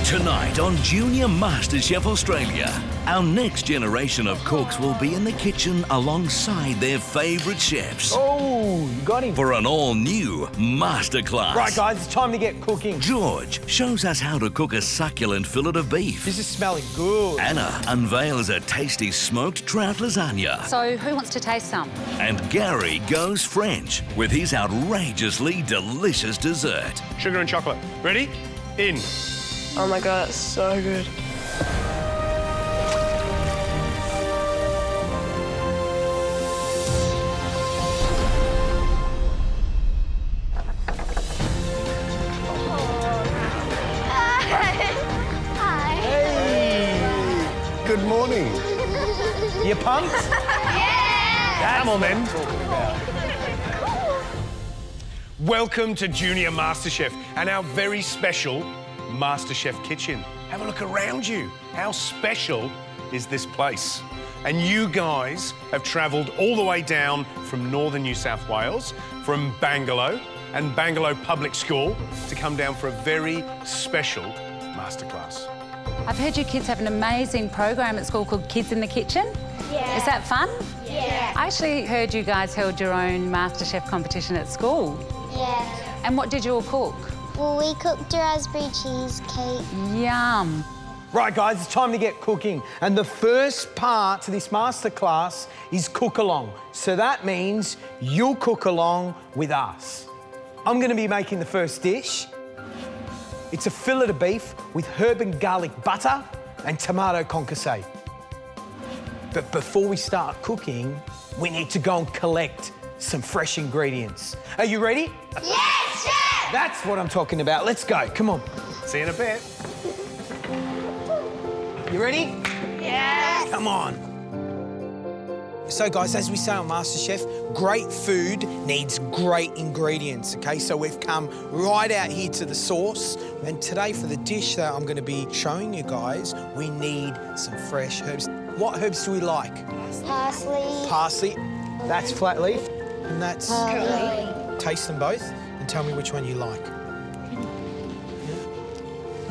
Tonight on Junior MasterChef Australia, our next generation of cooks will be in the kitchen alongside their favourite chefs. Oh, you got him. For an all-new masterclass. Right, guys, it's time to get cooking. George shows us how to cook a succulent fillet of beef. This is smelling good. Anna unveils a tasty smoked trout lasagna. So who wants to taste some? And Gary goes French with his outrageously delicious dessert. Sugar and chocolate. Ready? In. Oh my God, it's so good. Good morning. You pumped? Yeah! Come on, then. Welcome to Junior MasterChef and our very special MasterChef kitchen. Have a look around you. How special is this place? And you guys have travelled all the way down from northern New South Wales, from Bangalore and Bangalore Public School, to come down for a very special masterclass. I've heard you kids have an amazing program at school called Kids in the Kitchen. Yeah. Is that fun? Yeah. I actually heard you guys held your own MasterChef competition at school. Yeah. And what did you all cook? Well, we cooked a raspberry cheesecake. Yum. Right, guys, it's time to get cooking. And the first part to this masterclass is cook along. So that means you'll cook along with us. I'm going to be making the first dish. It's a fillet of beef with herb and garlic butter and tomato concasse. But before we start cooking, we need to go and collect some fresh ingredients. Are you ready? Yes, Chef! That's what I'm talking about. Let's go. Come on. See you in a bit. You ready? Yes. Come on. So, guys, as we say on MasterChef, great food needs great ingredients, OK? So we've come right out here to the source. And today, for the dish that I'm going to be showing you guys, we need some fresh herbs. What herbs do we like? Parsley. Parsley. That's flat leaf. And that's... Curly. Taste them both and tell me which one you like.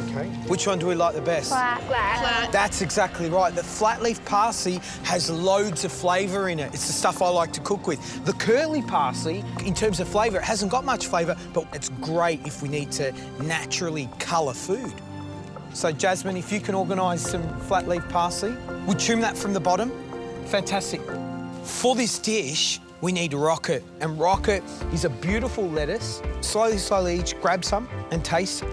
Okay. Which one do we like the best? Flat. That's exactly right. The flat leaf parsley has loads of flavour in it. It's the stuff I like to cook with. The curly parsley, in terms of flavour, it hasn't got much flavour, but it's great if we need to naturally colour food. So, Jasmine, if you can organise some flat leaf parsley, we'll trim that from the bottom. Fantastic. For this dish, we need rocket, and rocket is a beautiful lettuce. Slowly each grab some and taste.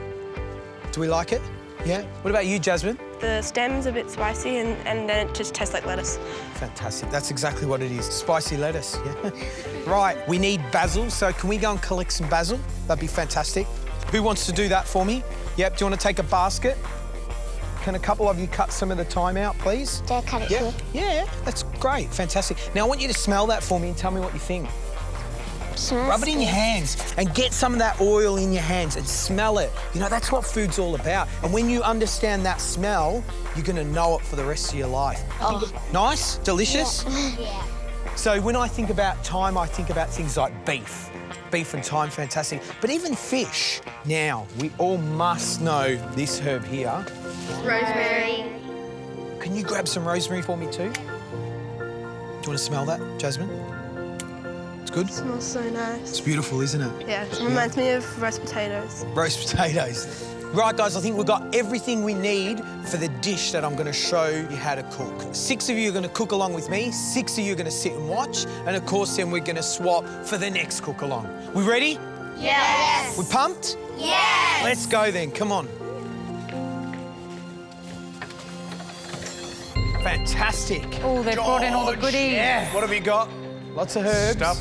Do we like it? Yeah? What about you, Jasmine? The stem's a bit spicy and then it just tastes like lettuce. Fantastic. That's exactly what it is. Spicy lettuce, yeah. Right, we need basil, so can we go and collect some basil? That'd be fantastic. Who wants to do that for me? Yep, do you want to take a basket? Can a couple of you cut some of the thyme out, please? Do I cut it here? Yeah, that's great, fantastic. Now I want you to smell that for me and tell me what you think. Rub it in your hands and get some of that oil in your hands and smell it. You know, that's what food's all about. And when you understand that smell, you're going to know it for the rest of your life. Oh. Nice? Delicious? Yeah. So when I think about thyme, I think about things like beef. Beef and thyme, fantastic. But even fish. Now, we all must know this herb here. Rosemary. Can you grab some rosemary for me too? Do you want to smell that, Jasmine? It's good? It smells so nice. It's beautiful, isn't it? Yeah, it reminds me of roast potatoes. Roast potatoes. Right, guys, I think we've got everything we need for the dish that I'm going to show you how to cook. 6 of you are going to cook along with me, 6 of you are going to sit and watch, and of course then we're going to swap for the next cook along. We ready? Yes. We pumped? Yes. Let's go then, come on. Fantastic. Oh, they've brought in all the goodies. Yeah. What have you got? Lots of herbs. Stuff.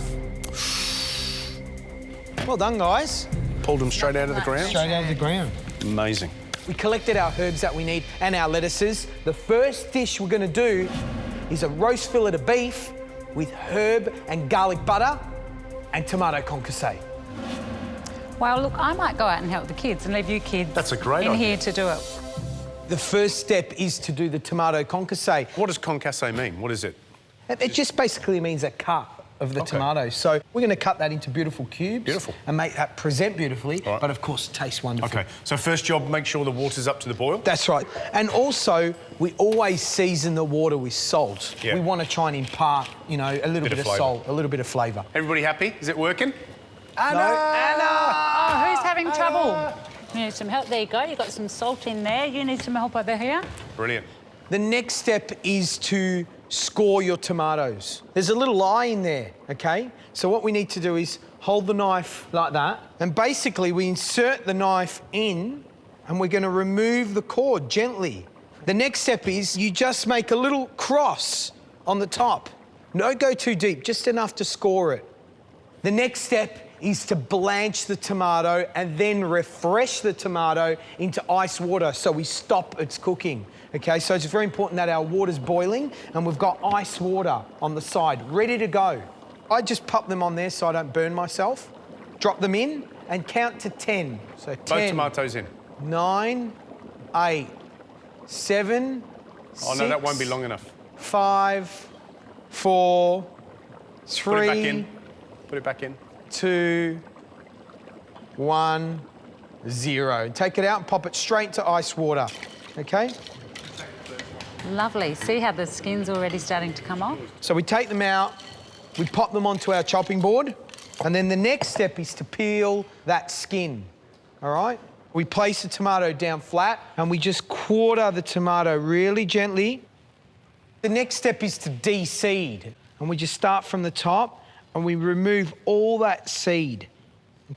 Well done, guys. Pulled them straight out of the ground. Straight out of the ground. Amazing. We collected our herbs that we need and our lettuces. The first dish we're going to do is a roast fillet of beef with herb and garlic butter and tomato concasse. Well, look, I might go out and help the kids and leave you kids That's a great in idea. here to do it. The first step is to do the tomato concasse. What does concasse mean? What is it? It just basically means a cut. of the tomatoes. So we're going to cut that into beautiful cubes. Beautiful. And make that present beautifully, All right. but of course taste wonderful. Okay, so first job, make sure the water's up to the boil. That's right. And also, we always season the water with salt. Yeah. We want to try and impart, you know, a little bit of flavour. salt, a little bit of flavour. Everybody happy? Is it working? Anna! Oh, who's having trouble? You need some help. There you go. You've got some salt in there. You need some help over here. Brilliant. The next step is to score your tomatoes. There's a little eye in there, okay? So what we need to do is hold the knife like that, and basically we insert the knife in, and we're going to remove the cord gently. The next step is you just make a little cross on the top. Don't go too deep, just enough to score it. The next step is to blanch the tomato and then refresh the tomato into ice water so we stop its cooking. Okay, so it's very important that our water's boiling and we've got ice water on the side, ready to go. I just pop them on there so I don't burn myself. Drop them in and count to 10. So 10. Both tomatoes in. 9, 8, 7, Oh, no, that won't be long enough. 5, 4, 3. Put it back in. Put it back in. 2, 1, 0. Take it out and pop it straight to ice water, okay? Lovely. See how the skin's already starting to come off? So we take them out, we pop them onto our chopping board, and then the next step is to peel that skin, all right? We place the tomato down flat and we just quarter the tomato really gently. The next step is to de-seed, and we just start from the top and we remove all that seed.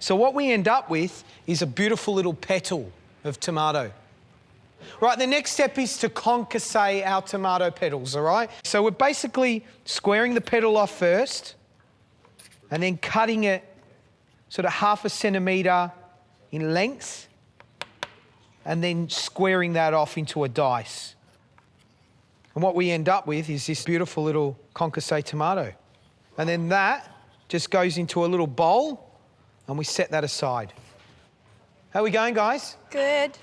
So what we end up with is a beautiful little petal of tomato. Right, the next step is to concasse our tomato petals, all right? So we're basically squaring the petal off first and then cutting it sort of 1/2 centimetre in length and then squaring that off into a dice. And what we end up with is this beautiful little concasse tomato. And then that just goes into a little bowl and we set that aside. How are we going, guys? Good.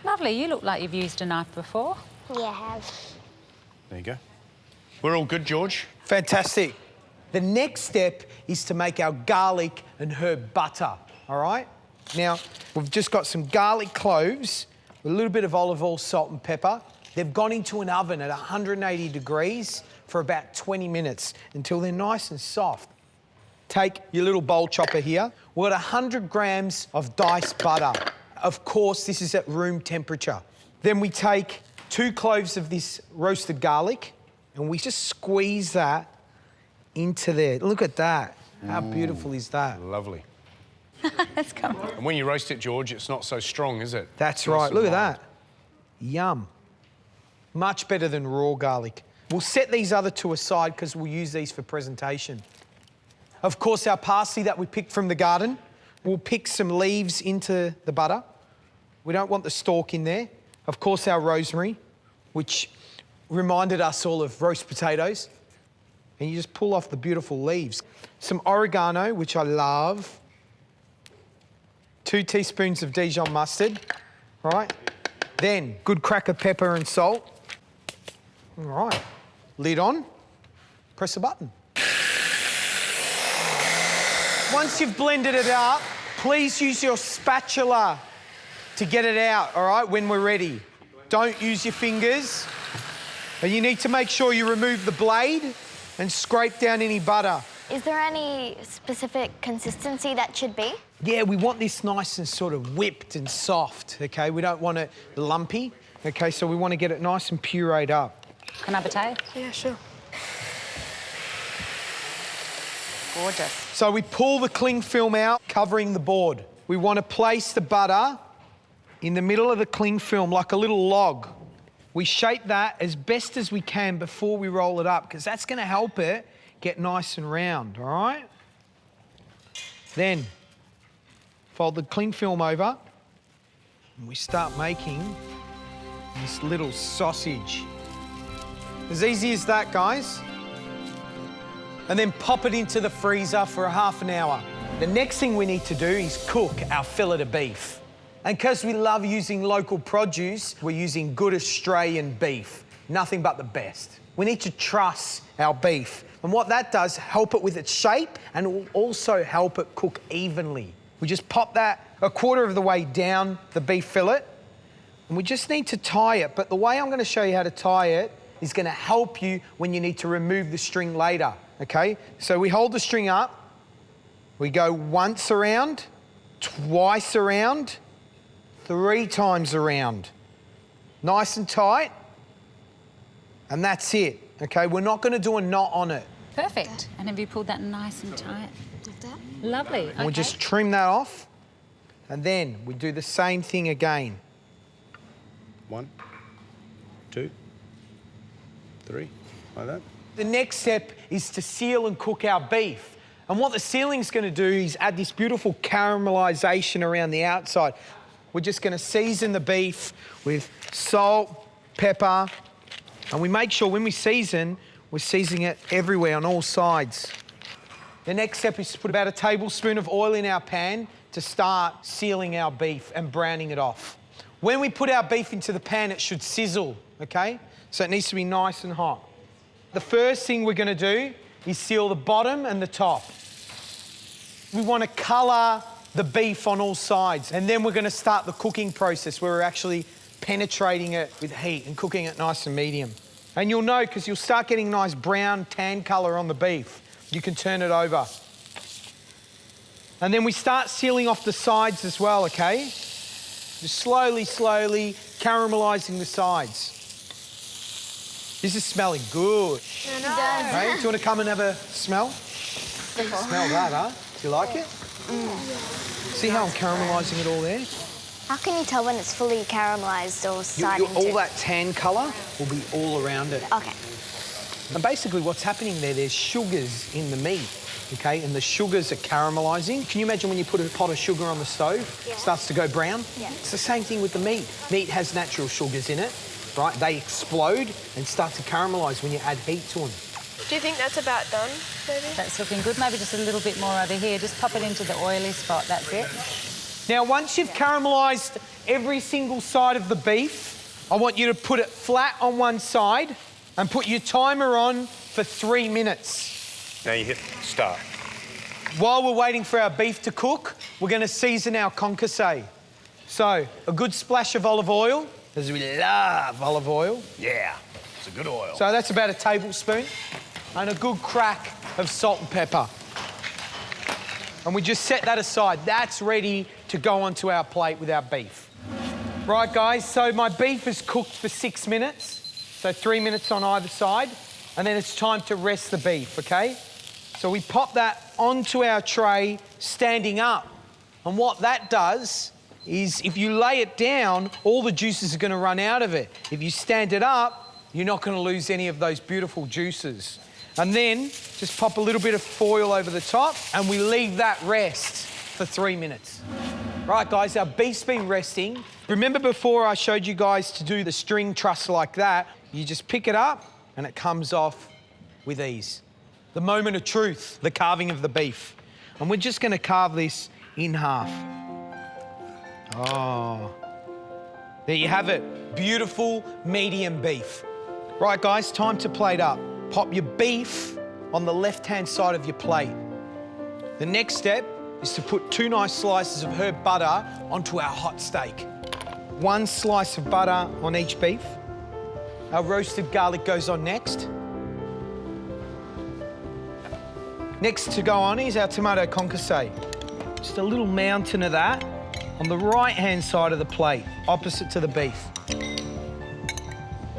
Lovely. You look like you've used a knife before. Yeah, I have. There you go. We're all good, George. Fantastic. The next step is to make our garlic and herb butter, all right? Now, we've just got some garlic cloves, a little bit of olive oil, salt and pepper. They've gone into an oven at 180 degrees for about 20 minutes until they're nice and soft. Take your little bowl chopper here. We've got 100 grams of diced butter. Of course, this is at room temperature. Then we take 2 cloves of this roasted garlic and we just squeeze that into there. Look at that. How beautiful is that? Lovely. Let's come. And when you roast it, George, it's not so strong, is it? That's Nice right. and Look at mild. that. Yum. Much better than raw garlic. We'll set these other 2 aside because we'll use these for presentation. Of course, our parsley that we picked from the garden, we'll pick some leaves into the butter. We don't want the stalk in there. Of course, our rosemary, which reminded us all of roast potatoes. And you just pull off the beautiful leaves. Some oregano, which I love. 2 teaspoons of Dijon mustard, all right? Then, good crack of pepper and salt. All right, lid on, press a button. Once you've blended it out, please use your spatula to get it out, all right, when we're ready. Don't use your fingers. And you need to make sure you remove the blade and scrape down any butter. Is there any specific consistency that should be? Yeah, we want this nice and sort of whipped and soft, okay? We don't want it lumpy, okay? So we want to get it nice and pureed up. Can I have a taste? Yeah, sure. Gorgeous. So we pull the cling film out, covering the board. We want to place the butter in the middle of the cling film like a little log. We shape that as best as we can before we roll it up because that's going to help it get nice and round, all right? Then fold the cling film over and we start making this little sausage. As easy as that, guys. And then pop it into the freezer for a half an hour. The next thing we need to do is cook our fillet of beef. And because we love using local produce, we're using good Australian beef. nothing but the best. We need to truss our beef. And what that does, help it with its shape, and it will also help it cook evenly. We just pop that a quarter of the way down the beef fillet, and we just need to tie it. But the way I'm going to show you how to tie it is going to help you when you need to remove the string later, okay? So we hold the string up, we go once around, twice around, 3 times around. Nice and tight, and that's it, okay? We're not going to do a knot on it. Perfect. And have you pulled that nice and tight? Like that? Lovely. And we'll just trim that off, and then we do the same thing again. 1, 2, 3, like that. The next step is to seal and cook our beef. And what the sealing's going to do is add this beautiful caramelisation around the outside. We're just going to season the beef with salt, pepper, and we make sure when we season, we're seasoning it everywhere on all sides. The next step is to put about a tablespoon of oil in our pan to start sealing our beef and browning it off. When we put our beef into the pan, it should sizzle, okay? So it needs to be nice and hot. The first thing we're going to do is seal the bottom and the top. We want to colour the beef on all sides, and then we're going to start the cooking process where we're actually penetrating it with heat and cooking it nice and medium. And you'll know, because you'll start getting nice brown tan colour on the beef. You can turn it over. And then we start sealing off the sides as well, okay? Just slowly, slowly caramelising the sides. This is smelling good. It does. Hey, do you want to come and have a smell? Smell that, huh? Do you like it? See how I'm caramelising it all there? How can you tell when it's fully caramelised or starting to? All that tan colour will be all around it. Okay. And basically what's happening there's sugars in the meat, okay? And the sugars are caramelising. Can you imagine when you put a pot of sugar on the stove? Yeah. It starts to go brown? Yeah. It's the same thing with the meat. Meat has natural sugars in it, right? They explode and start to caramelise when you add heat to them. Do you think that's about done, maybe? That's looking good. Maybe just a little bit more over here. Just pop it into the oily spot. That's it. Now, once you've caramelised every single side of the beef, I want you to put it flat on one side and put your timer on for 3 minutes. Now you hit start. While we're waiting for our beef to cook, we're going to season our concasse. So, a good splash of olive oil, because we love olive oil. Yeah, it's a good oil. So that's about a tablespoon. And a good crack of salt and pepper. And we just set that aside. That's ready to go onto our plate with our beef. Right, guys, so my beef is cooked for 6 minutes. So 3 minutes on either side. And then it's time to rest the beef, okay? So we pop that onto our tray standing up. And what that does is if you lay it down, all the juices are going to run out of it. If you stand it up, you're not going to lose any of those beautiful juices. And then just pop a little bit of foil over the top and we leave that rest for 3 minutes. Right, guys, our beef's been resting. Remember before I showed you guys to do the string truss like that? You just pick it up and it comes off with ease. The moment of truth, the carving of the beef. And we're just going to carve this in half. Oh, there you have it. Beautiful medium beef. Right, guys, time to plate up. Pop your beef on the left-hand side of your plate. The next step is to put 2 nice slices of herb butter onto our hot steak. 1 slice of butter on each beef. Our roasted garlic goes on next. Next to go on is our tomato concasse. Just a little mountain of that on the right-hand side of the plate, opposite to the beef.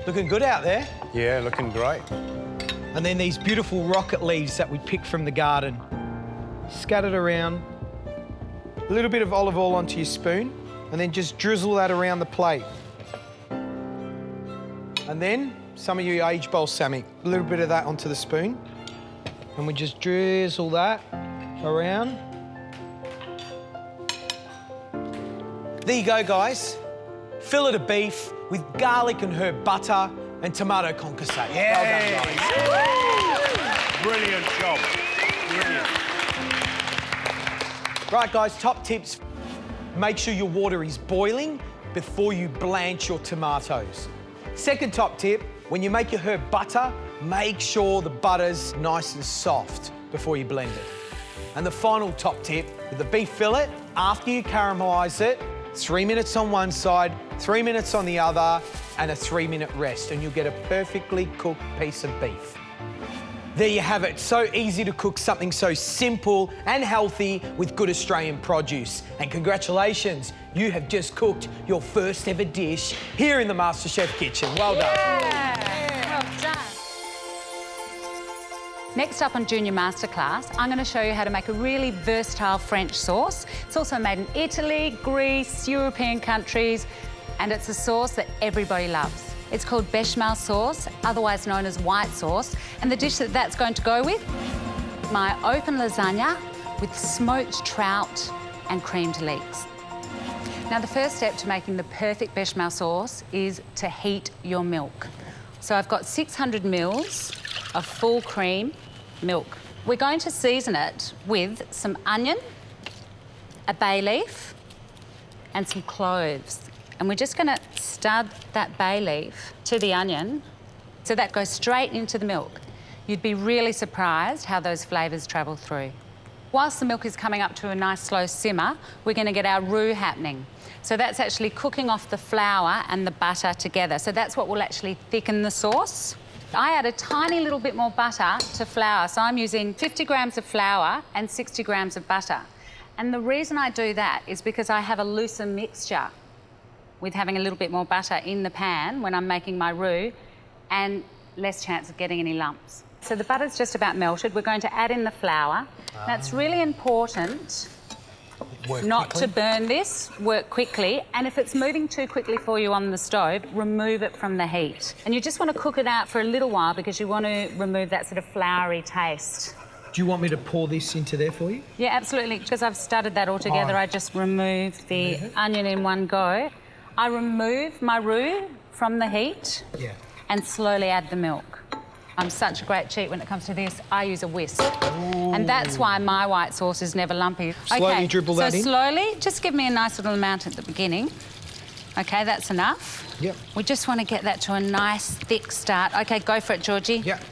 Looking good out there. Yeah, looking great. And then these beautiful rocket leaves that we picked from the garden. Scattered around. A little bit of olive oil onto your spoon, and then just drizzle that around the plate. And then some of your aged balsamic, a little bit of that onto the spoon. And we just drizzle that around. There you go, guys. Fillet of beef with garlic and herb butter and tomato concasse. Yeah. Well done, guys. Brilliant job. Brilliant. Right, guys, top tips. Make sure your water is boiling before you blanch your tomatoes. Second top tip, When you make your herb butter, make sure the butter's nice and soft before you blend it. And the final top tip, with the beef fillet, after you caramelise it, 3 minutes on one side, 3 minutes on the other, and a 3-minute rest, and you'll get a perfectly cooked piece of beef. There you have it. So easy to cook something so simple and healthy with good Australian produce. And congratulations, you have just cooked your first ever dish here in the MasterChef kitchen. Well done. Well done. Next up on Junior Masterclass, I'm going to show you how to make a really versatile French sauce. It's also made in Italy, Greece, European countries, and it's a sauce that everybody loves. It's called bechamel sauce, otherwise known as white sauce, and the dish that that's going to go with, my open lasagna with smoked trout and creamed leeks. Now, the first step to making the perfect bechamel sauce is to heat your milk. So I've got 600 mils of full cream milk. We're going to season it with some onion, a bay leaf, and some cloves. And we're just going to stud that bay leaf to the onion so that goes straight into the milk. You'd be really surprised how those flavours travel through. Whilst the milk is coming up to a nice slow simmer, we're going to get our roux happening. So that's actually cooking off the flour and the butter together. So that's what will actually thicken the sauce. I add a tiny little bit more butter to flour. So I'm using 50 grams of flour and 60 grams of butter. And the reason I do that is because I have a looser mixture with having a little bit more butter in the pan when I'm making my roux and less chance of getting any lumps. So the butter's just about melted. We're going to add in the flour. Now, it's really important not to burn this, work quickly, and if it's moving too quickly for you on the stove, remove it from the heat. And you just want to cook it out for a little while because you want to remove that sort of floury taste. Do you want me to pour this into there for you? Yeah, absolutely. Because I've studded that all together, I just remove the onion in one go. I remove my roux from the heat and slowly add the milk. I'm such a great cheat when it comes to this. I use a whisk. Ooh. And that's why my white sauce is never lumpy. Slowly dribble that in? So slowly, just give me a nice little amount at the beginning. OK, that's enough. Yep. We just want to get that to a nice, thick start. OK, go for it, Georgie. Yep.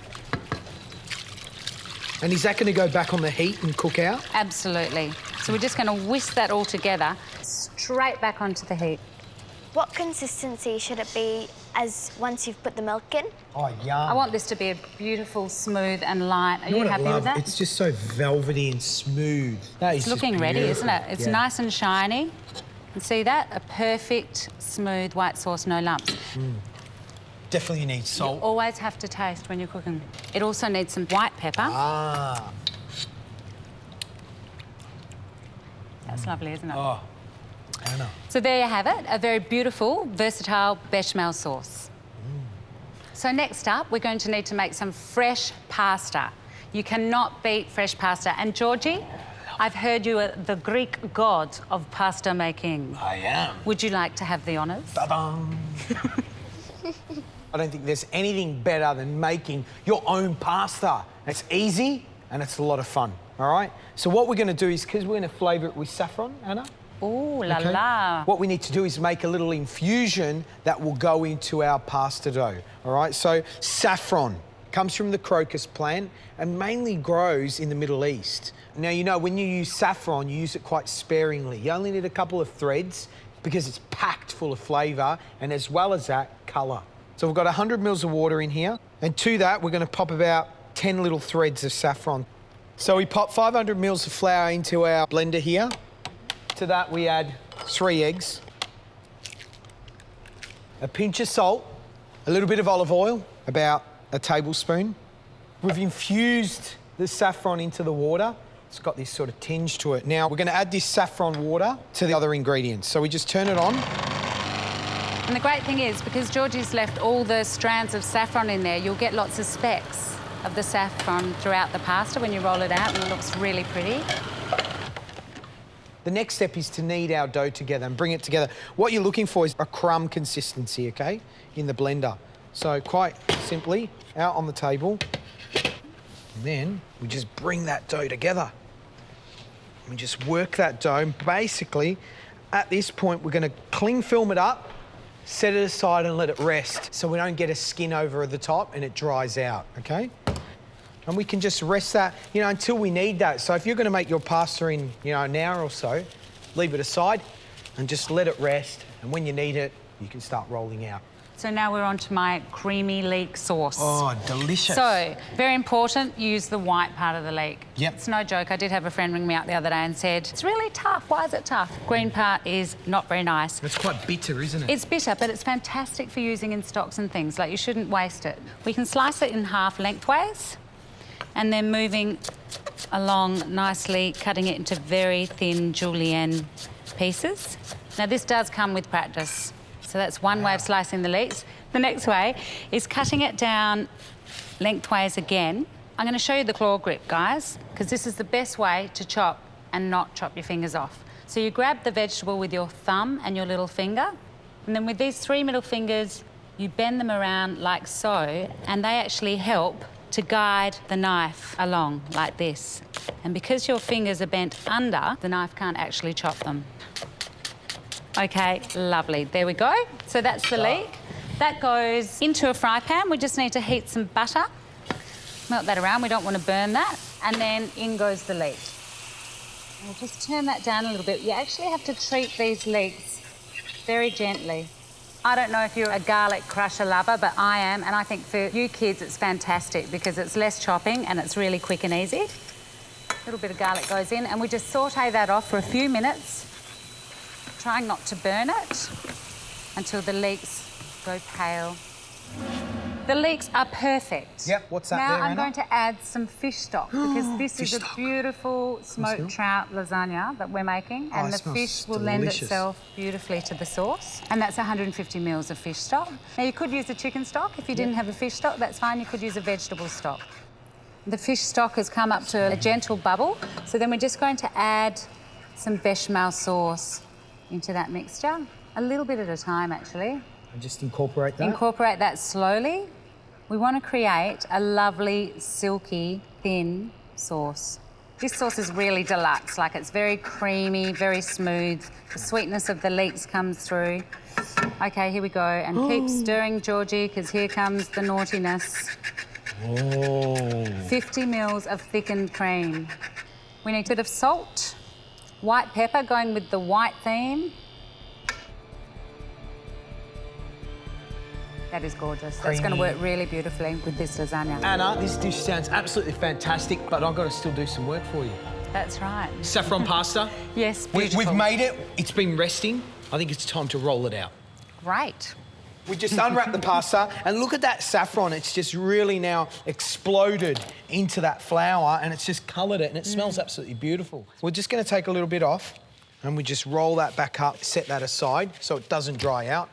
And is that going to go back on the heat and cook out? Absolutely. So we're just going to whisk that all together, straight back onto the heat. What consistency should it be as once you've put the milk in? Oh, yum. I want this to be a beautiful, smooth and light. Are you happy with that? It's just so velvety and smooth. That is it's looking ready, isn't it? It's nice and shiny. And see that? A perfect, smooth white sauce, no lumps. Definitely need salt. You always have to taste when you're cooking. It also needs some white pepper. Ah. That's lovely, isn't it? Oh, I know. So there you have it, a very beautiful, versatile bechamel sauce. So next up, we're going to need to make some fresh pasta. You cannot beat fresh pasta. And Georgie, I've heard you are the Greek god of pasta making. I am. Would you like to have the honours? Ta-dam. I don't think there's anything better than making your own pasta. It's easy and it's a lot of fun, all right? So what we're going to do is, because we're going to flavour it with saffron, Anna. Ooh, la la. What we need to do is make a little infusion that will go into our pasta dough, all right? So saffron comes from the crocus plant and mainly grows in the Middle East. Now, you know, when you use saffron, you use it quite sparingly. You only need a couple of threads because it's packed full of flavour and, as well as that, colour. So we've got 100 mils of water in here, and to that we're going to pop about 10 little threads of saffron. So we pop 500 mils of flour into our blender here. To that we add 3 eggs, a pinch of salt, a little bit of olive oil, about a tablespoon. We've infused the saffron into the water. It's got this sort of tinge to it. Now we're going to add this saffron water to the other ingredients. So we just turn it on. And the great thing is, because Georgie's left all the strands of saffron in there, you'll get lots of specks of the saffron throughout the pasta when you roll it out, and it looks really pretty. The next step is to knead our dough together and bring it together. What you're looking for is a crumb consistency, OK, in the blender. So quite simply, out on the table, and then we just bring that dough together. We just work that dough. Basically, at this point, we're going to cling film it up set it aside and let it rest so we don't get a skin over the top and it dries out, okay? And we can just rest that, you know, until we need that. So if you're gonna make your pasta in, you know, an hour or so, leave it aside and just let it rest. And when you need it, you can start rolling out. So now we're on to my creamy leek sauce. Oh, delicious. So, very important, use the white part of the leek. Yep. It's no joke. I did have a friend ring me up the other day and said, it's really tough. Why is it tough? Green part is not very nice. It's quite bitter, isn't it? It's bitter, but it's fantastic for using in stocks and things. Like, you shouldn't waste it. We can slice it in half lengthways and then moving along nicely, cutting it into very thin julienne pieces. Now, this does come with practice. So that's one way of slicing the leeks. The next way is cutting it down lengthways again. I'm going to show you the claw grip, guys, because this is the best way to chop and not chop your fingers off. So you grab the vegetable with your thumb and your little finger, and then with these 3 middle fingers, you bend them around like so, and they actually help to guide the knife along like this. And because your fingers are bent under, the knife can't actually chop them. Okay, lovely. There we go. So that's the leek. That goes into a fry pan. We just need to heat some butter. Melt that around. We don't want to burn that. And then in goes the leek. We'll just turn that down a little bit. You actually have to treat these leeks very gently. I don't know if you're a garlic crusher lover, but I am. And I think for you kids, it's fantastic because it's less chopping and it's really quick and easy. A little bit of garlic goes in and we just saute that off for a few minutes, trying not to burn it until the leeks go pale. The leeks are perfect. Yep, what's that now there, I'm Anna? going to add some fish stock because this is a beautiful smoked trout lasagna that we're making, and the fish will lend itself beautifully to the sauce. And that's 150 mils of fish stock. Now you could use a chicken stock. If you didn't have a fish stock, that's fine. You could use a vegetable stock. The fish stock has come up to a gentle bubble, so then we're just going to add some bechamel sauce into that mixture. A little bit at a time, actually. And just incorporate that? Incorporate that slowly. We want to create a lovely, silky, thin sauce. This sauce is really deluxe, like it's very creamy, very smooth. The sweetness of the leeks comes through. Okay, here we go. And keep stirring, Georgie, because here comes the naughtiness. Oh. 50 mils of thickened cream. We need a bit of salt, white pepper going with the white theme. That is gorgeous. That's going to work really beautifully with this lasagna. Anna, this dish sounds absolutely fantastic, but I've got to still do some work for you. That's right. Saffron pasta. Yes, beautiful. We've made it. It's been resting. I think it's time to roll it out. Great. We just unwrap the pasta and look at that saffron. It's just really now exploded into that flour and it's just coloured it and it smells absolutely beautiful. We're just going to take a little bit off and we just roll that back up, set that aside so it doesn't dry out.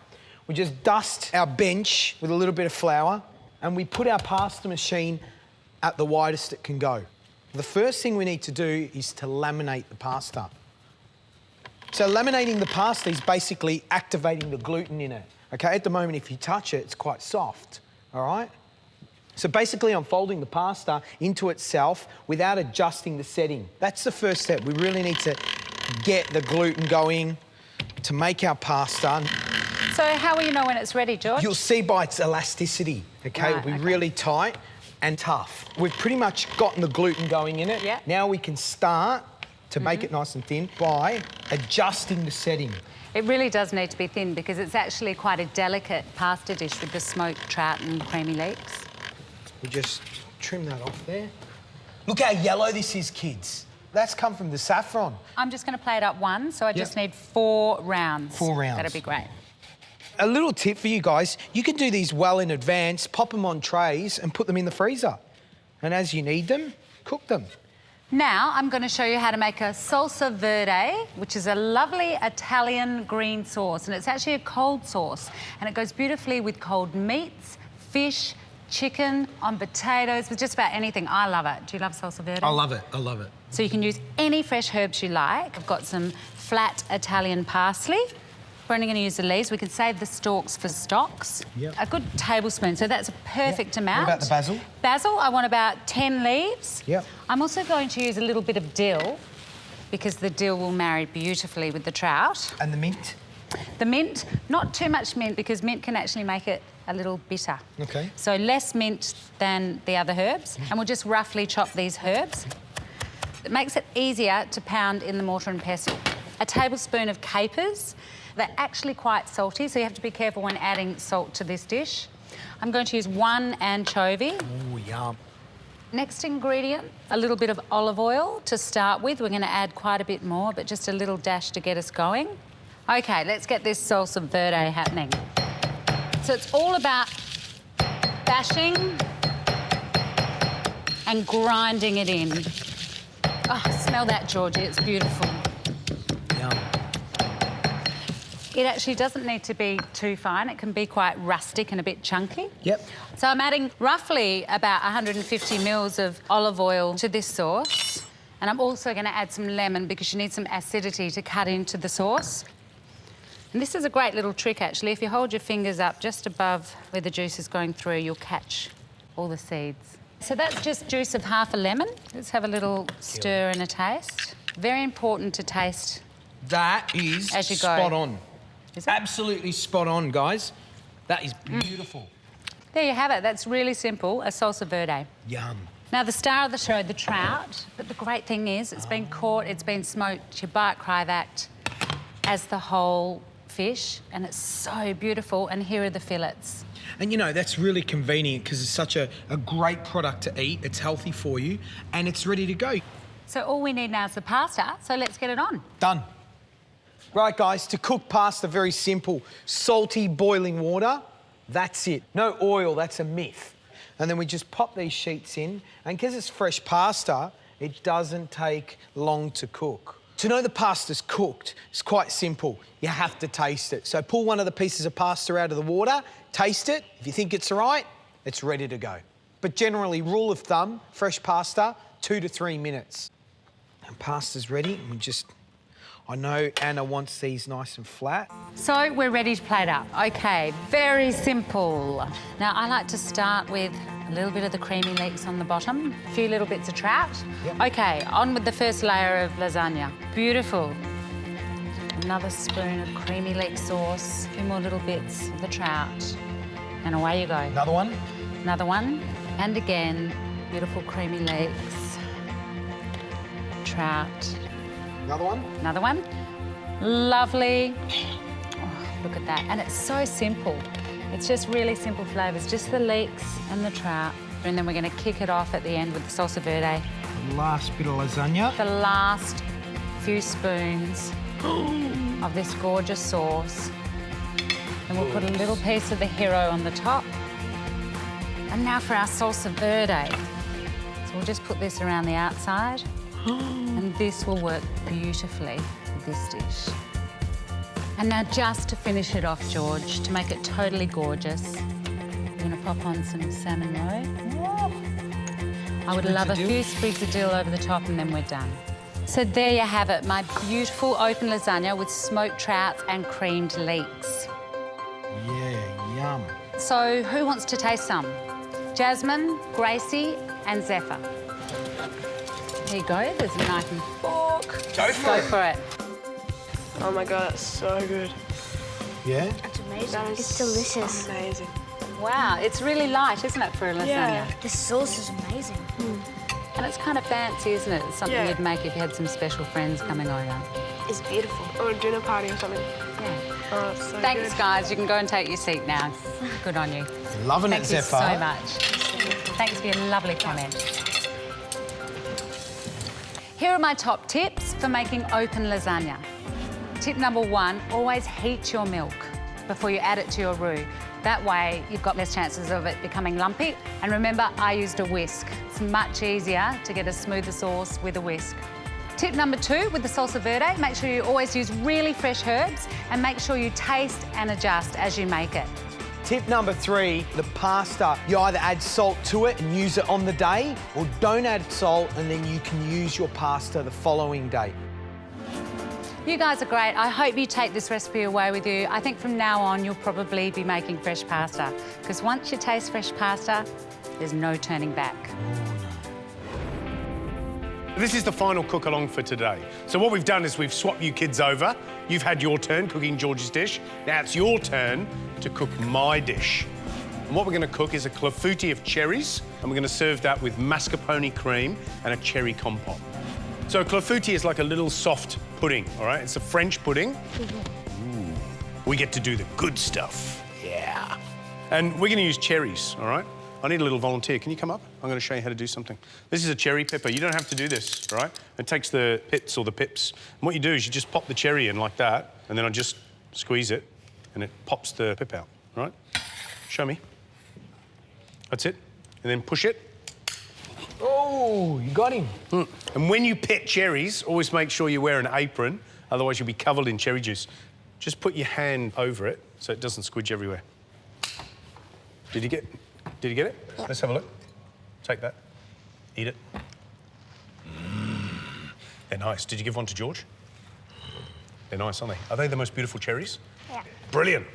We just dust our bench with a little bit of flour and we put our pasta machine at the widest it can go. The first thing we need to do is to laminate the pasta. So laminating the pasta is basically activating the gluten in it. Okay, at the moment, if you touch it, it's quite soft, all right? So basically, I'm folding the pasta into itself without adjusting the setting. That's the first step. We really need to get the gluten going to make our pasta. So how will you know when it's ready, George? You'll see by its elasticity, okay? Right, It'll be really tight and tough. We've pretty much gotten the gluten going in it. Yeah. Now we can start to make it nice and thin by adjusting the setting. It really does need to be thin because it's actually quite a delicate pasta dish with the smoked trout and creamy leeks. We just trim that off there. Look how yellow this is, kids. That's come from the saffron. I'm just going to plate up one, so I just need 4 rounds. 4 rounds. That'd be great. A little tip for you guys, you can do these well in advance, pop them on trays and put them in the freezer. And as you need them, cook them. Now, I'm going to show you how to make a salsa verde, which is a lovely Italian green sauce. And it's actually a cold sauce. And it goes beautifully with cold meats, fish, chicken, on potatoes, with just about anything. I love it. Do you love salsa verde? I love it, I love it. So you can use any fresh herbs you like. I've got some flat Italian parsley. We're only going to use the leaves. We can save the stalks for stocks. Yep. A good tablespoon, so that's a perfect amount. What about the basil? Basil, I want about 10 leaves. Yep. I'm also going to use a little bit of dill because the dill will marry beautifully with the trout. And the mint? The mint, not too much mint because mint can actually make it a little bitter. Okay. So less mint than the other herbs. And we'll just roughly chop these herbs. It makes it easier to pound in the mortar and pestle. A tablespoon of capers. They're actually quite salty, so you have to be careful when adding salt to this dish. I'm going to use 1 anchovy. Oh, yum. Next ingredient, a little bit of olive oil to start with. We're going to add quite a bit more, but just a little dash to get us going. OK, let's get this salsa verde happening. So it's all about bashing and grinding it in. Oh, smell that, Georgie, it's beautiful. Yum. It actually doesn't need to be too fine. It can be quite rustic and a bit chunky. Yep. So I'm adding roughly about 150 mils of olive oil to this sauce. And I'm also going to add some lemon because you need some acidity to cut into the sauce. And this is a great little trick, actually. If you hold your fingers up just above where the juice is going through, you'll catch all the seeds. So that's just juice of half a lemon. Let's have a little stir and a taste. Very important to taste That is as you go. spot on. Is it? Absolutely spot on, guys. That is beautiful. There you have it. That's really simple, a salsa verde. Yum. Now, the star of the show, the trout, but the great thing is it's been caught, it's been smoked, you bite cryovac as the whole fish, and it's so beautiful, and here are the fillets. And, you know, that's really convenient because it's such a great product to eat. It's healthy for you, and it's ready to go. So all we need now is the pasta, so let's get it on. Done. Right, guys, to cook pasta, very simple. Salty, boiling water, that's it. No oil, that's a myth. And then we just pop these sheets in, and because it's fresh pasta, it doesn't take long to cook. To know the pasta's cooked, it's quite simple. You have to taste it. So pull one of the pieces of pasta out of the water, taste it. If you think it's right, it's ready to go. But generally, rule of thumb, fresh pasta, 2 to 3 minutes. And pasta's ready, and we just... I know Anna wants these nice and flat. So we're ready to plate up. OK, very simple. Now, I like to start with a little bit of the creamy leeks on the bottom, a few little bits of trout. Yep. OK, on with the first layer of lasagna. Beautiful. Another spoon of creamy leek sauce, a few more little bits of the trout, and away you go. Another one? Another one, and again, beautiful creamy leeks, trout. Another one? Another one. Lovely. Oh, look at that. And it's so simple. It's just really simple flavours, just the leeks and the trout. And then we're going to kick it off at the end with the salsa verde. The last bit of lasagna. The last few spoons of this gorgeous sauce. And we'll put a little piece of the hero on the top. And now for our salsa verde. So we'll just put this around the outside. And this will work beautifully with this dish. And now just to finish it off, George, to make it totally gorgeous, we're going to pop on some salmon roe. I would love a few sprigs of dill over the top and then we're done. So there you have it, my beautiful open lasagna with smoked trouts and creamed leeks. Yeah, yum. So who wants to taste some? Jasmine, Gracie and Zephyr. There you go, there's a knife and fork. Go for it. Oh my God, that's so good. Yeah? It's amazing. That is It's delicious. Amazing. Wow, it's really light, isn't it, for a lasagna? Yeah. The sauce is amazing. And it's kind of fancy, isn't it? It's something Yeah. you'd make if you had some special friends coming over. It's beautiful. Or a dinner party or something. Yeah. Oh, it's so Thanks, good. guys. You can go and take your seat now. Good on you. Loving Thank it, you Zephyr. so much. Thanks for your lovely comment. Here are my top tips for making open lasagna. Tip number 1, always heat your milk before you add it to your roux. That way, you've got less chances of it becoming lumpy. And remember, I used a whisk. It's much easier to get a smoother sauce with a whisk. Tip number 2, with the salsa verde, make sure you always use really fresh herbs and make sure you taste and adjust as you make it. Tip number 3, the pasta. You either add salt to it and use it on the day, or don't add salt and then you can use your pasta the following day. You guys are great. I hope you take this recipe away with you. I think from now on, you'll probably be making fresh pasta, because once you taste fresh pasta, there's no turning back. This is the final cook along for today. So what we've done is we've swapped you kids over. You've had your turn cooking George's dish. Now it's your turn to cook my dish. And what we're going to cook is a clafoutis of cherries, and we're going to serve that with mascarpone cream and a cherry compote. So a clafoutis is like a little soft pudding, all right? It's a French pudding. Ooh. We get to do the good stuff. Yeah. And we're going to use cherries, all right? I need a little volunteer. Can you come up? I'm going to show you how to do something. This is a cherry pepper. You don't have to do this, all right? It takes the pits or the pips. And what you do is you just pop the cherry in like that, and then I just squeeze it, and it pops the pip out, all right? Show me. That's it. And then push it. Oh, you got him. And when you pit cherries, always make sure you wear an apron, otherwise you'll be covered in cherry juice. Just put your hand over it so it doesn't squidge everywhere. Did you get it? Yeah. Let's have a look. Take that. Eat it. They're nice. Did you give one to George? They're nice, aren't they? Are they the most beautiful cherries? Yeah. Brilliant.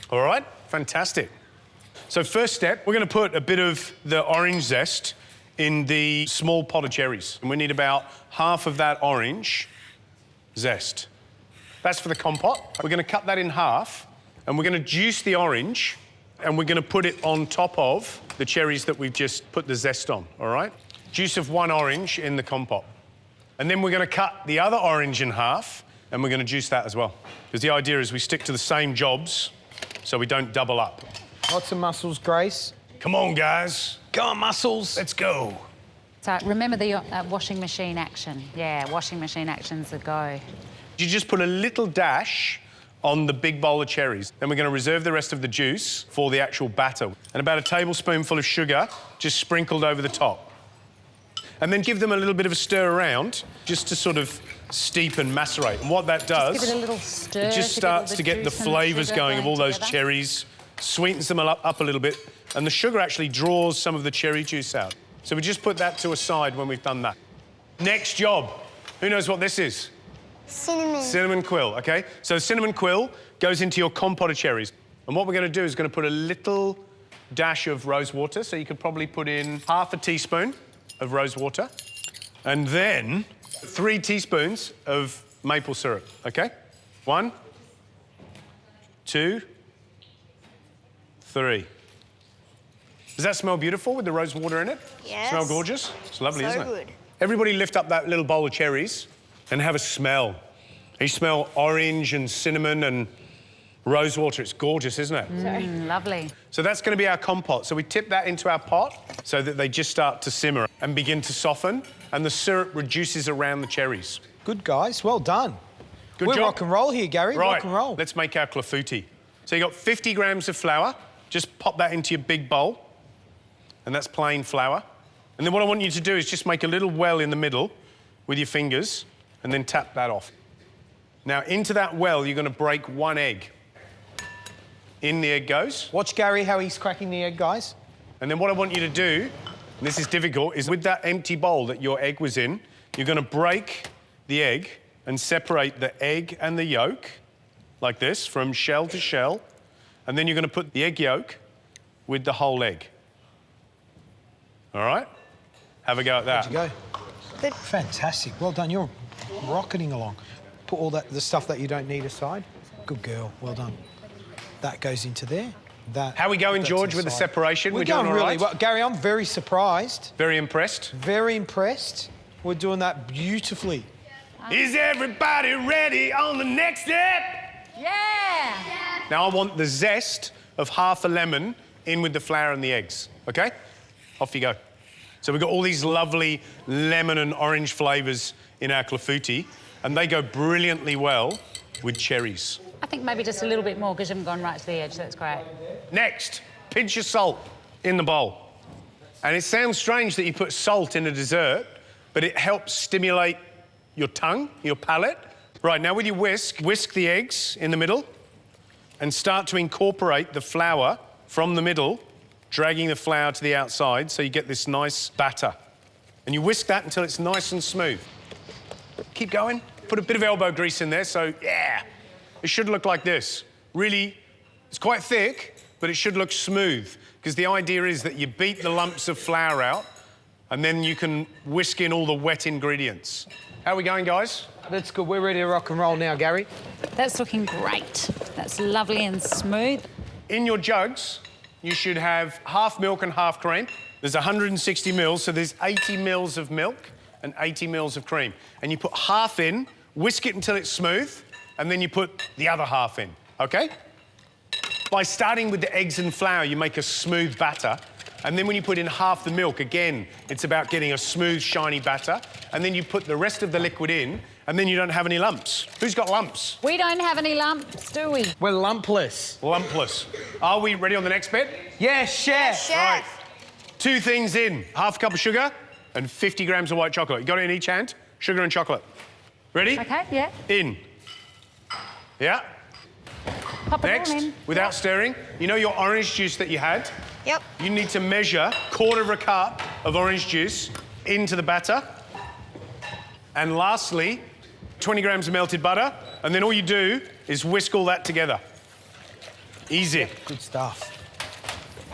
All right, fantastic. So first step, we're going to put a bit of the orange zest in the small pot of cherries. And we need about half of that orange zest. That's for the compote. We're going to cut that in half, and we're going to juice the orange, and we're going to put it on top of the cherries that we've just put the zest on, all right? Juice of one orange in the compote. And then we're going to cut the other orange in half, and we're going to juice that as well. Because the idea is we stick to the same jobs so we don't double up. Lots of mussels, Grace. Come on, guys. Go on, mussels. Let's go. So remember the washing machine action. Yeah, washing machine action's the go. You just put a little dash on the big bowl of cherries. Then we're going to reserve the rest of the juice for the actual batter. And about a tablespoonful of sugar just sprinkled over the top. And then give them a little bit of a stir around just to sort of steep and macerate. And what that does... Just give it a little stir. It just starts to get the flavours going of all those cherries, sweetens them up a little bit, and the sugar actually draws some of the cherry juice out. So we just put that to a side when we've done that. Next job. Who knows what this is? Cinnamon. Cinnamon quill, OK? So cinnamon quill goes into your compote of cherries. And what we're going to do is going to put a little dash of rose water. So you could probably put in half a teaspoon of rose water. And then 3 teaspoons of maple syrup, OK? 1, 2, 3. Does that smell beautiful with the rose water in it? Yes. Smell gorgeous? It's lovely, So isn't it? good. Everybody lift up that little bowl of cherries and have a smell. You smell orange and cinnamon and rose water. It's gorgeous, isn't it? Lovely. So that's going to be our compote. So we tip that into our pot so that they just start to simmer and begin to soften, and the syrup reduces around the cherries. Good, guys. Well done. Good We're job. rock and roll here, Gary. Right, Rock and roll. let's make our clafoutis. So you got 50 grams of flour. Just pop that into your big bowl, and that's plain flour. And then what I want you to do is just make a little well in the middle with your fingers, and then tap that off. Now, into that well, you're going to break 1 egg. In the egg goes. Watch Gary how he's cracking the egg, guys. And then what I want you to do, and this is difficult, is with that empty bowl that your egg was in, you're going to break the egg and separate the egg and the yolk, like this, from shell to shell. And then you're going to put the egg yolk with the whole egg. All right? Have a go at that. There you go. Good. Fantastic. Well done. You're rocketing along. Put all the stuff that you don't need aside. Good girl. Well done. That goes into there. How are we going, George, with the separation? We're doing going all really right? well. Gary, I'm very surprised. Very impressed. Very impressed. We're doing that beautifully. Is everybody ready on the next step? Yeah! Now I want the zest of half a lemon in with the flour and the eggs, OK? Off you go. So we've got all these lovely lemon and orange flavours in our clafoutis, and they go brilliantly well with cherries. I think maybe just a little bit more because you haven't gone right to the edge, so that's great. Next, pinch of salt in the bowl. And it sounds strange that you put salt in a dessert, but it helps stimulate your tongue, your palate. Right, now with your whisk the eggs in the middle and start to incorporate the flour from the middle, dragging the flour to the outside so you get this nice batter. And you whisk that until it's nice and smooth. Keep going. Put a bit of elbow grease in there, so yeah. It should look like this. Really, it's quite thick, but it should look smooth, because the idea is that you beat the lumps of flour out and then you can whisk in all the wet ingredients. How are we going, guys? That's good. We're ready to rock and roll now, Gary. That's looking great. That's lovely and smooth. In your jugs, you should have half milk and half cream. There's 160 mils, so there's 80 mils of milk and 80 mils of cream. And you put half in, whisk it until it's smooth, and then you put the other half in, okay? By starting with the eggs and flour, you make a smooth batter. And then when you put in half the milk, again, it's about getting a smooth, shiny batter. And then you put the rest of the liquid in, and then you don't have any lumps. Who's got lumps? We don't have any lumps, do we? We're lumpless. Lumpless. Are we ready on the next bit? Yes, chef. Right. 2 things in. Half a cup of sugar and 50 grams of white chocolate. You got it in each hand? Sugar and chocolate. Ready? Okay, yeah. In. Yeah. Pop it Next, all in. without stirring, you know your orange juice that you had? Yep. You need to measure 1/4 cup of orange juice into the batter. And lastly, 20 grams of melted butter. And then all you do is whisk all that together. Easy. Good stuff.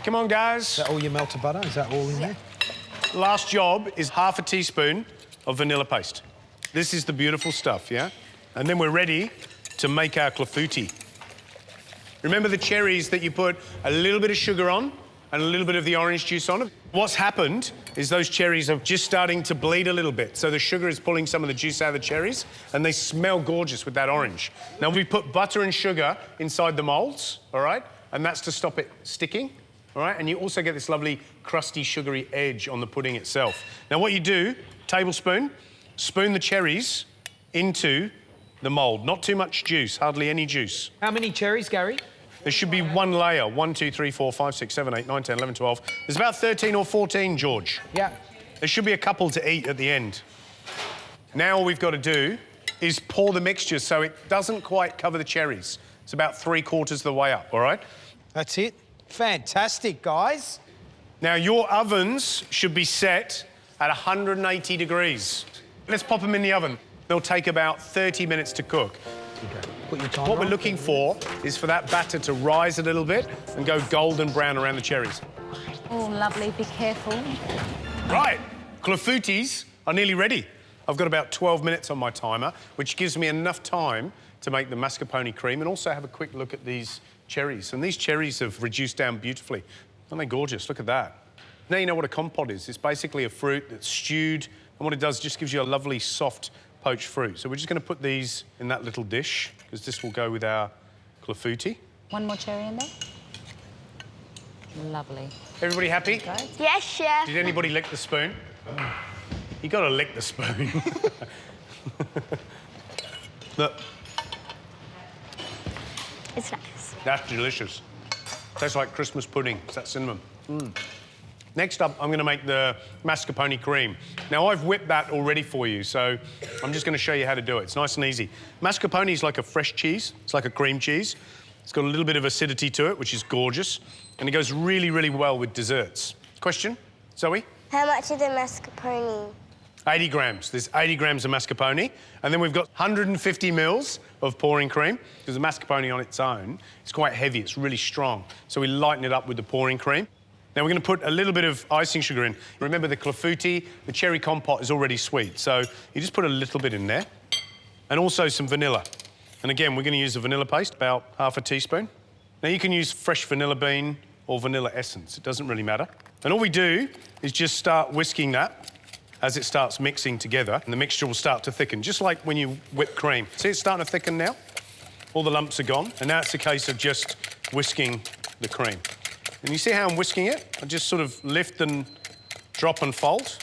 Come on, guys. Is that all your melted butter? Is that all in there? Last job is half a teaspoon of vanilla paste. This is the beautiful stuff, yeah? And then we're ready to make our clafoutis. Remember the cherries that you put a little bit of sugar on and a little bit of the orange juice on? What's happened is those cherries are just starting to bleed a little bit. So the sugar is pulling some of the juice out of the cherries and they smell gorgeous with that orange. Now we put butter and sugar inside the molds, all right? And that's to stop it sticking, all right? And you also get this lovely crusty, sugary edge on the pudding itself. Now what you do, tablespoon, spoon the cherries into the mould. Not too much juice, hardly any juice. How many cherries, Gary? There should be 1 layer. 1, 2, 3, 4, 5, 6, 7, 8, 9, 10, 11, 12. There's about 13 or 14, George. Yeah. There should be a couple to eat at the end. Now all we've got to do is pour the mixture so it doesn't quite cover the cherries. It's about 3/4 of the way up, all right? That's it. Fantastic, guys. Now your ovens should be set at 180 degrees. Let's pop them in the oven. They'll take about 30 minutes to cook. Okay. Put your timer What we're on. looking for is for that batter to rise a little bit and go golden brown around the cherries. Oh, lovely. Be careful. Right, clafoutis are nearly ready. I've got about 12 minutes on my timer, which gives me enough time to make the mascarpone cream and also have a quick look at these cherries. And these cherries have reduced down beautifully. Aren't they gorgeous? Look at that. Now you know what a compote is. It's basically a fruit that's stewed, and what it does just gives you a lovely, soft, poached fruit. So we're just going to put these in that little dish, because this will go with our clafoutis. One more cherry in there. Lovely. Everybody happy? Yes, chef. Did anybody lick the spoon? You got to lick the spoon. Look, It's nice. that's delicious. Tastes like Christmas pudding. It's that cinnamon. Next up, I'm going to make the mascarpone cream. Now, I've whipped that already for you, so I'm just going to show you how to do it. It's nice and easy. Mascarpone is like a fresh cheese. It's like a cream cheese. It's got a little bit of acidity to it, which is gorgeous, and it goes really, really well with desserts. Question, Zoe? How much is the mascarpone? 80 grams. There's 80 grams of mascarpone, and then we've got 150 mils of pouring cream, because the mascarpone on its own is quite heavy. It's really strong, so we lighten it up with the pouring cream. Now we're going to put a little bit of icing sugar in. Remember the clafoutis, the cherry compote is already sweet, so you just put a little bit in there. And also some vanilla. And again, we're going to use the vanilla paste, about half a teaspoon. Now you can use fresh vanilla bean or vanilla essence, it doesn't really matter. And all we do is just start whisking that as it starts mixing together, and the mixture will start to thicken, just like when you whip cream. See, it's starting to thicken now? All the lumps are gone, and now it's a case of just whisking the cream. And you see how I'm whisking it? I just sort of lift and drop and fold,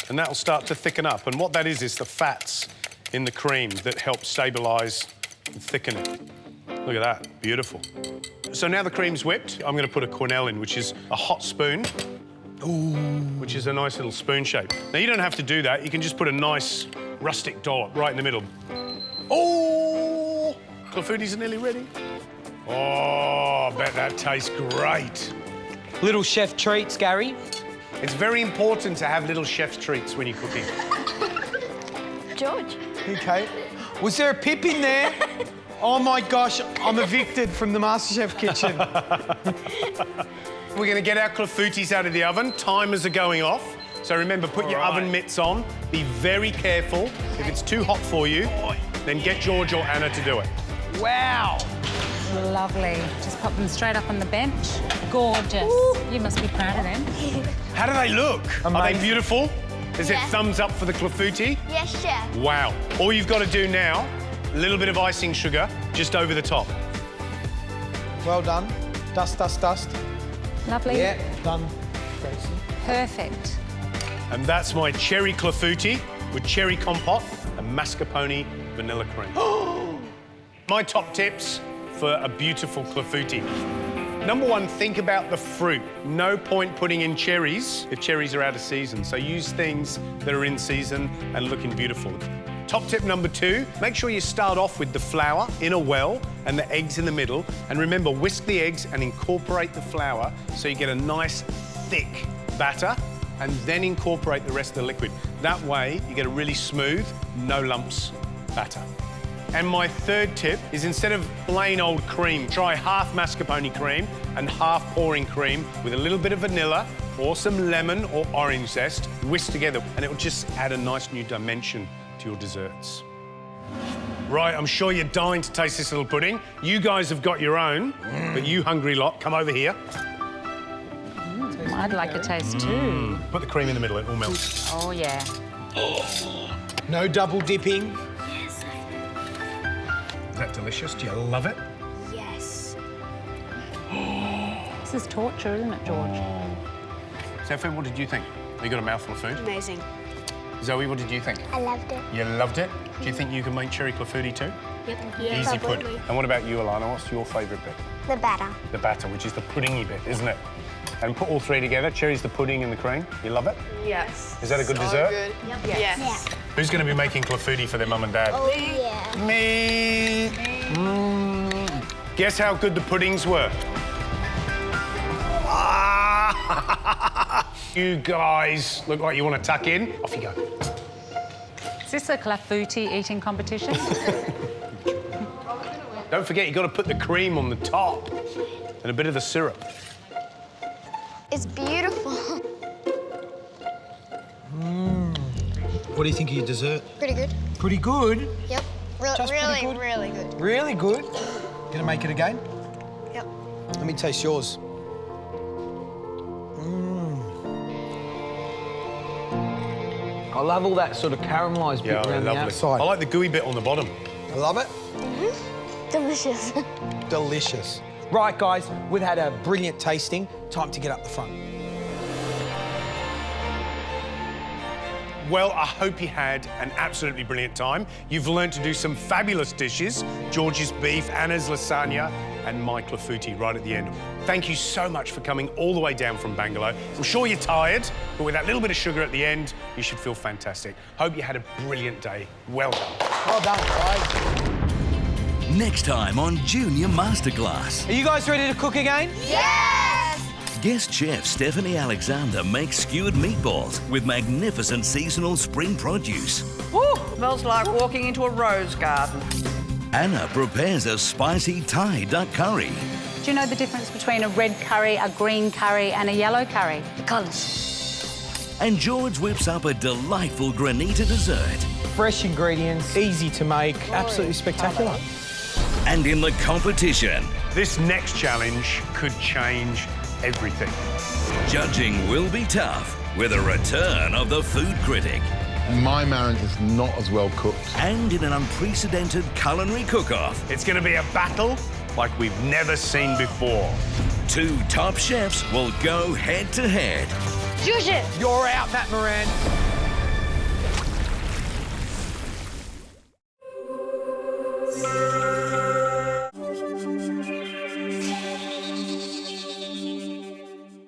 and that'll start to thicken up. And what that is the fats in the cream that help stabilise and thicken it. Look at that, beautiful. So now the cream's whipped, I'm going to put a quenelle in, which is a hot spoon. Ooh. Which is a nice little spoon shape. Now, you don't have to do that. You can just put a nice rustic dollop right in the middle. Oh! Clafoutis are nearly ready. Oh, I bet that tastes great. Little chef treats, Gary. It's very important to have little chef's treats when you're cooking. George. Okay. Was there a pip in there? Oh, my gosh, I'm evicted from the MasterChef kitchen. We're going to get our clafoutis out of the oven. Timers are going off. So remember, put your oven mitts on. Be very careful. If it's too hot for you, then get George or Anna to do it. Wow. Lovely. Just pop them straight up on the bench. Gorgeous. Ooh. You must be proud of them. How do they look? Amazing. Are they beautiful? Is it Yeah. thumbs up for the clafoutis? Yes, chef. Wow. All you've got to do now, a little bit of icing sugar just over the top. Well done. Dust, dust, dust. Lovely. Yeah, done, Gracie. Perfect. And that's my cherry clafouti with cherry compote and mascarpone vanilla cream. My top tips for a beautiful clafouti. Number one, think about the fruit. No point putting in cherries if cherries are out of season. So use things that are in season and looking beautiful. Top tip number two, make sure you start off with the flour in a well and the eggs in the middle. And remember, whisk the eggs and incorporate the flour so you get a nice, thick batter, and then incorporate the rest of the liquid. That way, you get a really smooth, no lumps batter. And my third tip is instead of plain old cream, try half mascarpone cream and half pouring cream with a little bit of vanilla or some lemon or orange zest, whisk together, and it will just add a nice new dimension to your desserts. Right, I'm sure you're dying to taste this little pudding. You guys have got your own, but you hungry lot, come over here. I'd like a taste too. Put the cream in the middle, it will melt. Oh, yeah. No double dipping. Yes. Is that delicious? Do you love it? Yes. This is torture, isn't it, George? Sophie, what did you think? You got a mouthful of food? Amazing. Zoe, what did you think? I loved it. You loved it? Do you think you can make cherry clafouti too? Yep. Easy pudding. And what about you, Alana? What's your favourite bit? The batter. The batter, which is the puddingy bit, isn't it? And put all three together. Cherry's the pudding and the cream. You love it? Yes. Is that a good dessert? Good. Yes. Yeah. Who's going to be making clafouti for their mum and dad? Oh, yeah. Me. Guess how good the puddings were? You guys look like you want to tuck in. Off you go. Is this a clafouti eating competition? Don't forget, you've got to put the cream on the top and a bit of the syrup. It's beautiful. What do you think of your dessert? Pretty good. Pretty good. Yep. Just pretty good? Really good. Really good. Gonna make it again? Yep. Let me taste yours. I love all that sort of caramelised bit around the outside. I like the gooey bit on the bottom. I love it. Delicious. Delicious. Right, guys, we've had a brilliant tasting. Time to get up the front. Well, I hope you had an absolutely brilliant time. You've learned to do some fabulous dishes. George's beef, Anna's lasagna, and my clafouti right at the end. Thank you so much for coming all the way down from Bangalore. I'm sure you're tired, but with that little bit of sugar at the end, you should feel fantastic. Hope you had a brilliant day. Well done. Well done, guys. Next time on Junior Masterclass. Are you guys ready to cook again? Yes! Guest chef Stephanie Alexander makes skewered meatballs with magnificent seasonal spring produce. Woo! Smells like walking into a rose garden. Anna prepares a spicy Thai duck curry. Do you know the difference between a red curry, a green curry and a yellow curry? The colours. And George whips up a delightful granita dessert. Fresh ingredients, easy to make, absolutely spectacular. And in the competition, This next challenge could change everything. judging will be tough with a return of the food critic. My marron is not as well cooked. And in an unprecedented culinary cook-off, It's going to be a battle like we've never seen before. two top chefs will go head-to-head. Juice it. You're out, Matt Moran.